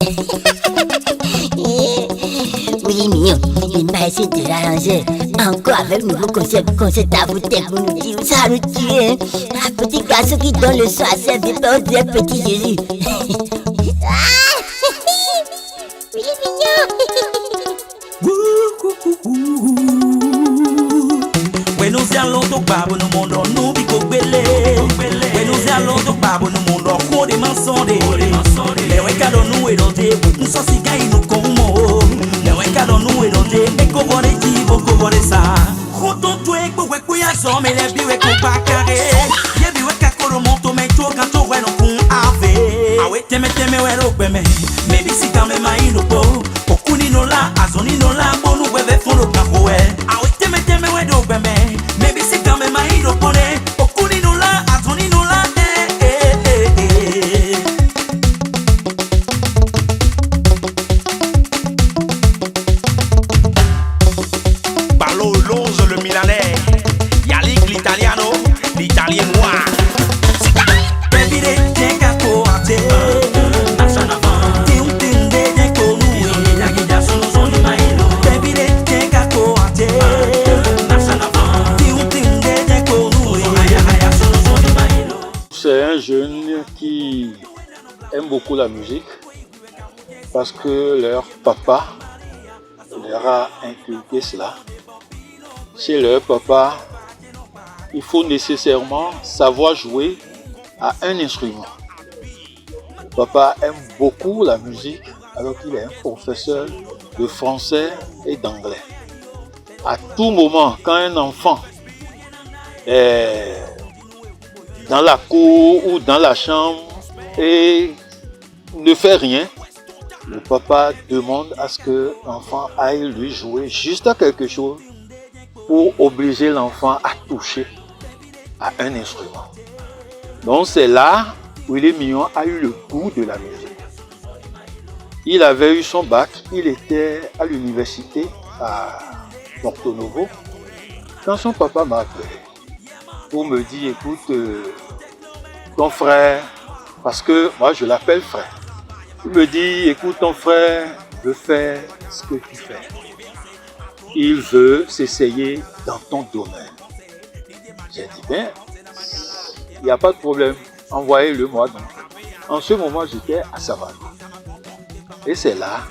Oui, mignon, il m'a essayé de l'arranger. Encore avec nouveau concept à vous pour nous dire ça nous tue. Un petit garçon qui donne le soin à ses vieux, on dirait petit Jésus. Oui, mignon. When nous allons au babo no mundo nous bico belle. When nous allons au babo no mundo kode mansonde. Le weka do nous edote, nous so sigai nous como. Le weka do nous edote, me kobore jibo kobore sa. Roton twe ko we kuya zo me le biwe ko bakare. Ye biwe ka koro monto me to kan to we no kun ave. Awe teme we ro gbeme. Me bi si kan me mai no po. Okuni no la, azoni no la, bonu we ve fono kan ko we. Awe teme we do gbeme. Maybe c'est quand même à y reconnaître. Okuni no la, atoni no la, Ballo Lonzo le Milanais, Yalik l'Italiano, l'Italien noir. Baby de tenga ko ate, marche en avant. Ti un tinde de ko nous, ya guida sono zoni mailo. Baby de tenga ko ate, marche en avant. C'est un jeune qui aime beaucoup la musique parce que leur papa leur a inculqué cela. Chez leur papa, il faut nécessairement savoir jouer à un instrument. Le papa aime beaucoup la musique alors qu'il est un professeur de français et d'anglais. À tout moment, quand un enfant est dans la cour ou dans la chambre et ne fait rien, le papa demande à ce que l'enfant aille lui jouer juste à quelque chose pour obliger l'enfant à toucher à un instrument. Donc c'est là où Willy Mignon a eu le goût de la musique. Il avait eu son bac, il était à l'université à Porto Novo quand son papa m'a appelé pour me dire, écoute, ton frère, parce que moi je l'appelle frère, il me dit, écoute, ton frère veut faire ce que tu fais. Il veut s'essayer dans ton domaine. J'ai dit, bien, il n'y a pas de problème, envoyez-le moi. Donc. En ce moment, j'étais à Savane. Et c'est là,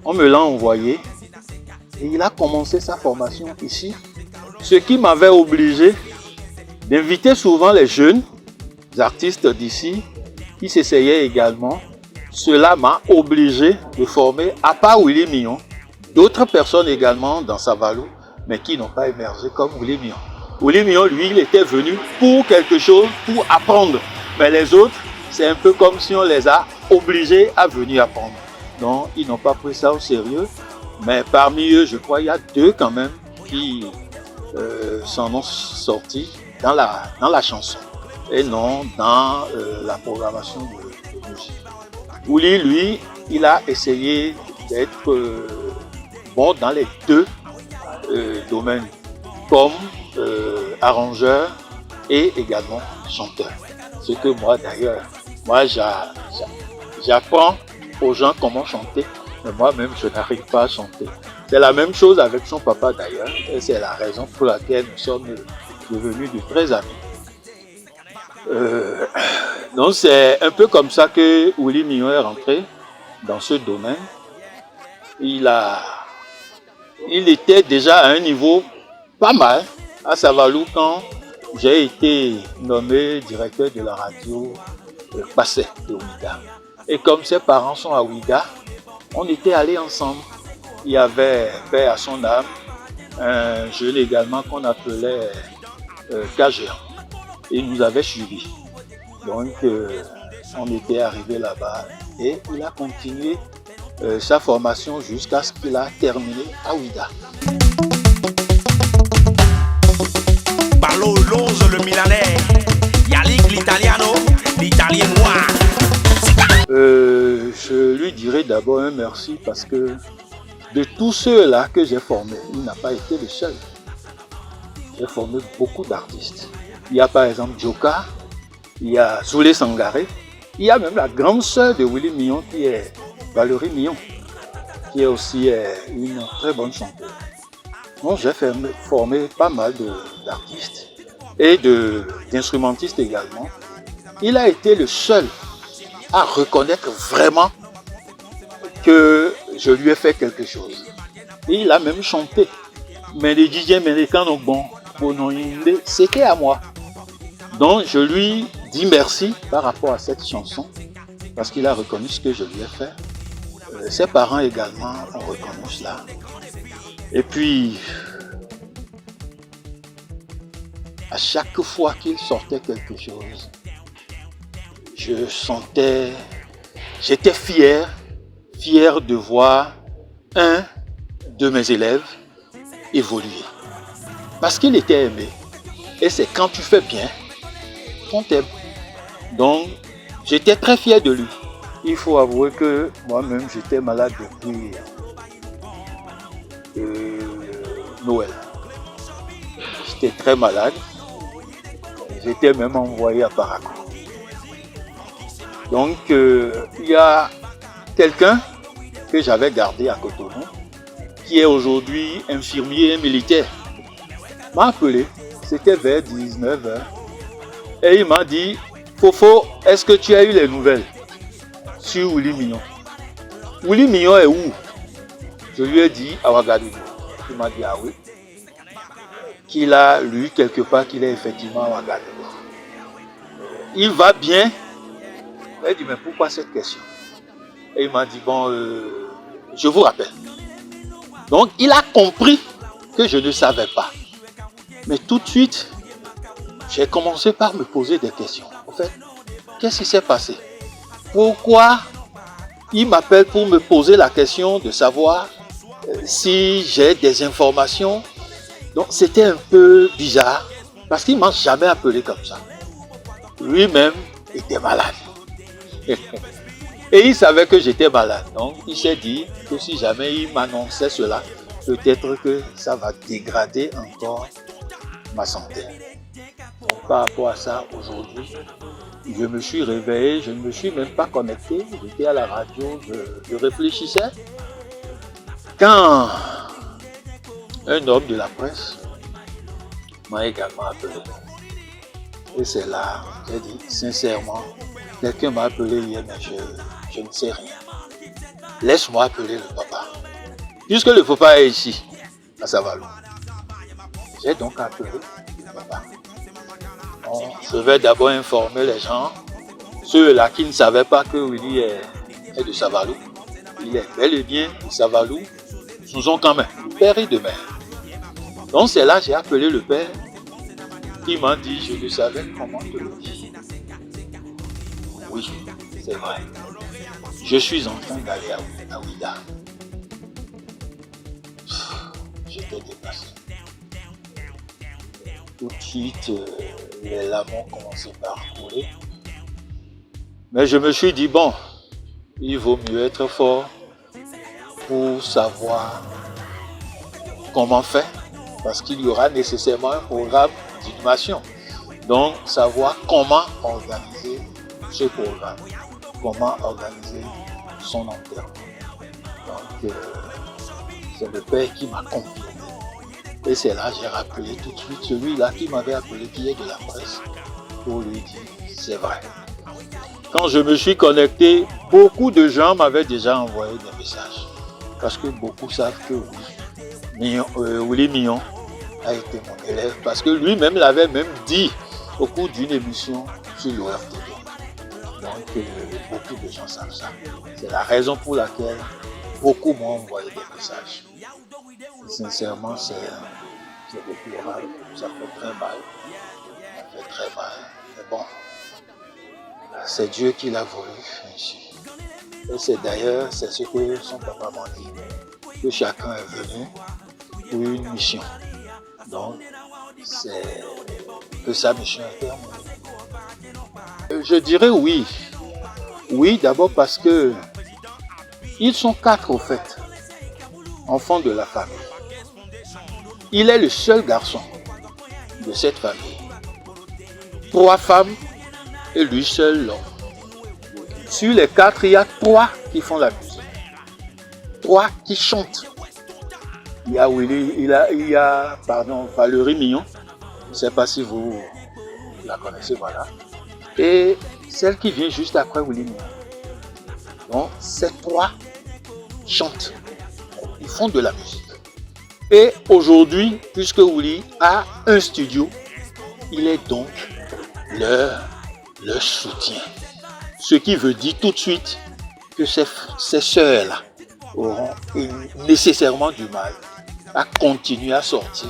on me l'a envoyé et il a commencé sa formation ici. Ce qui m'avait obligé d'inviter souvent les jeunes artistes d'ici qui s'essayaient également. Cela m'a obligé de former, à part Willy Mignon, d'autres personnes également dans Savalou, mais qui n'ont pas émergé comme Willy Mignon. Willy Mignon, lui, il était venu pour quelque chose, pour apprendre. Mais les autres, c'est un peu comme si on les a obligés à venir apprendre. Donc, ils n'ont pas pris ça au sérieux. Mais parmi eux, je crois, il y a deux quand même qui s'en ont sortis dans la chanson et non dans la programmation de musique. Willy, lui, il a essayé d'être bon dans les deux domaines, comme arrangeur et également chanteur. Ce que moi d'ailleurs, j'apprends aux gens comment chanter, mais moi-même je n'arrive pas à chanter. C'est la même chose avec son papa d'ailleurs, et c'est la raison pour laquelle nous sommes devenus de très amis. Donc c'est un peu comme ça que Willy Mignon est rentré dans ce domaine. Il était déjà à un niveau pas mal à Savalou quand j'ai été nommé directeur de la radio Passé de Ouidah. Et comme ses parents sont à Ouidah, on était allés ensemble. Il y avait, paix à son âme, un jeune également qu'on appelait Kagéan. Il nous avait suivis. Donc, on était arrivé là-bas et il a continué sa formation jusqu'à ce qu'il a terminé à Ouidah. Ballo Lonzo le Milanais, Yalik l'Italiano, l'Italien noir. Je lui dirais d'abord un merci parce que de tous ceux-là que j'ai formés, il n'a pas été le seul. J'ai formé beaucoup d'artistes. Il y a par exemple Joka, il y a Zoulé Sangaré, Il y a même la grande sœur de Willy Mignon qui est Valérie Mignon, qui est aussi une très bonne chanteuse. Donc j'ai formé pas mal d'artistes et d'instrumentistes également. Il a été le seul à reconnaître vraiment que je lui ai fait quelque chose. Et il a même chanté. Mais les DJ américains, donc bon, c'était à moi. Donc je lui dis merci par rapport à cette chanson, parce qu'il a reconnu ce que je lui ai fait. Ses parents également ont reconnu cela. Et puis, à chaque fois qu'il sortait quelque chose, j'étais fier de voir un de mes élèves évoluer. Parce qu'il était aimé. Et c'est quand tu fais bien qu'on t'aime. Donc, j'étais très fier de lui. Il faut avouer que moi-même, j'étais malade depuis Noël. J'étais très malade. J'étais même envoyé à Parakou. Donc, il y a quelqu'un que j'avais gardé à Cotonou, qui est aujourd'hui infirmier militaire, m'a appelé, c'était vers 19h, et il m'a dit, Fofo, est-ce que tu as eu les nouvelles sur Willy Mignon? Willy Mignon est où? Je lui ai dit à Ouagadougou. Il m'a dit, ah oui, qu'il a lu quelque part qu'il est effectivement à Ouagadougou. Il va bien. Il dit, mais pourquoi cette question? Et il m'a dit, bon, je vous rappelle. Donc, il a compris que je ne savais pas. Mais tout de suite, j'ai commencé par me poser des questions. En fait, qu'est-ce qui s'est passé? Pourquoi il m'appelle pour me poser la question de savoir si j'ai des informations? Donc, c'était un peu bizarre, parce qu'il ne m'a jamais appelé comme ça. Lui-même était malade. Et il savait que j'étais malade. Donc, il s'est dit que si jamais il m'annonçait cela, peut-être que ça va dégrader encore ma santé. Donc, par rapport à ça, aujourd'hui, je me suis réveillé, je ne me suis même pas connecté. J'étais à la radio, je réfléchissais. Quand un homme de la presse m'a également appelé. Et c'est là, j'ai dit sincèrement, quelqu'un m'a appelé hier, mais je ne sais rien. Laisse-moi appeler le papa. Puisque le papa est ici, à Savalou. J'ai donc appelé le papa. Bon, je vais d'abord informer les gens, ceux-là qui ne savaient pas que Willy est de Savalou. Il est bel et bien de Savalou, sous son quand même, le père et de mère. Donc c'est là que j'ai appelé le père. Il m'a dit, je ne savais comment te le dire. Oui, c'est vrai. Je suis en train d'aller à Ouida. J'étais dépassé. Tout de suite, les larmes ont commencé par couler. Mais je me suis dit, bon, il vaut mieux être fort pour savoir comment faire, parce qu'il y aura nécessairement un programme d'inhumation. Donc, savoir comment organiser ce programme, comment organiser son enterrement. Donc, c'est le père qui m'a confirmé. Et c'est là que j'ai rappelé tout de suite celui-là qui m'avait appelé, qui est de la presse, pour lui dire, c'est vrai. Quand je me suis connecté, beaucoup de gens m'avaient déjà envoyé des messages. Parce que beaucoup savent que Willy Mignon a été mon élève. Parce que lui-même l'avait même dit au cours d'une émission sur l'ORTV. Donc, beaucoup de gens savent ça. C'est la raison pour laquelle beaucoup m'ont envoyé des messages. Sincèrement, c'est déplorable. Ça fait très mal. Ça fait très mal. Mais bon, c'est Dieu qui l'a voulu ainsi. Et c'est d'ailleurs, c'est ce que son papa m'a dit, que chacun est venu pour une mission. Donc, c'est que sa mission est terminée. Je dirais oui. Oui, d'abord parce que ils sont 4 au fait, enfants de la famille. Il est le seul garçon de cette famille. 3 femmes et lui seul l'homme. Sur les 4, il y a 3 qui font la musique. 3 qui chantent. Il y a Willy, il y a Valérie Mignon. Je ne sais pas si vous la connaissez, voilà. Et celle qui vient juste après Willy Mignon. Donc, ces 3 chantent. Ils font de la musique. Et aujourd'hui, puisque Willy a un studio, il est donc leur soutien. Ce qui veut dire tout de suite que ces sœurs-là auront nécessairement du mal à continuer à sortir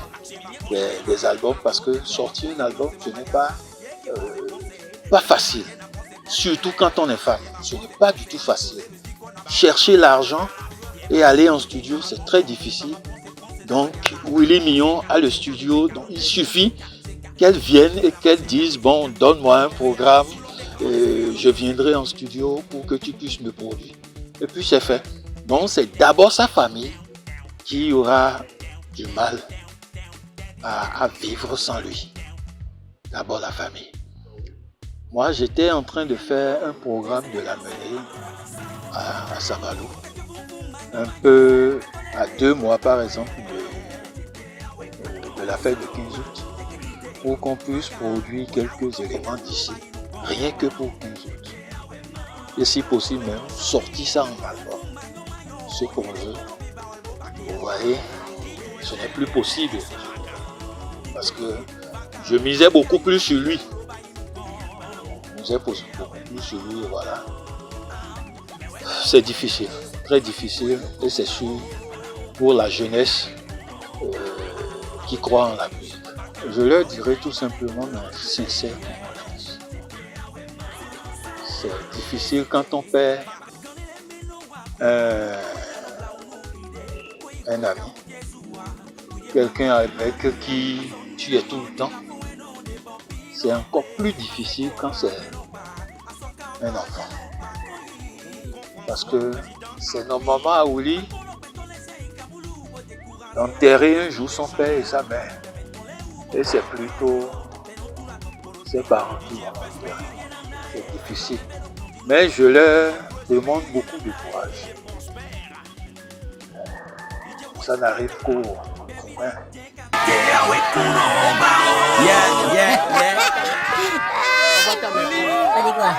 des albums, parce que sortir un album, ce n'est pas facile. Surtout quand on est femme, ce n'est pas du tout facile. Chercher l'argent et aller en studio, c'est très difficile. Donc, Willy Mignon a le studio, donc il suffit qu'elle vienne et qu'elle dise, bon, donne-moi un programme, je viendrai en studio pour que tu puisses me produire. Et puis c'est fait. Donc c'est d'abord sa famille qui aura du mal à vivre sans lui. D'abord la famille. Moi, j'étais en train de faire un programme de l'amener à Sabalou. Un peu à 2 mois, par exemple, de la fête de 15 août, pour qu'on puisse produire quelques éléments d'ici, rien que pour 15 août. Et si possible même, sortir ça en album. Ce qu'on veut, vous voyez, ce n'est plus possible. Parce que je misais beaucoup plus sur lui. Beaucoup plus sur lui, voilà. C'est difficile, très difficile, et c'est sûr pour la jeunesse qui croit en la musique. Je leur dirais tout simplement, mais sincère, c'est difficile quand on perd un ami, quelqu'un avec qui tu es tout le temps. C'est encore plus difficile quand c'est un enfant. Parce que c'est normalement à Willy d'enterrer un jour son père et sa mère. Et c'est plutôt ses parents qui vont enterrer. C'est difficile. Mais je leur demande beaucoup de courage. Ça n'arrive qu'au commun. On dit quoi?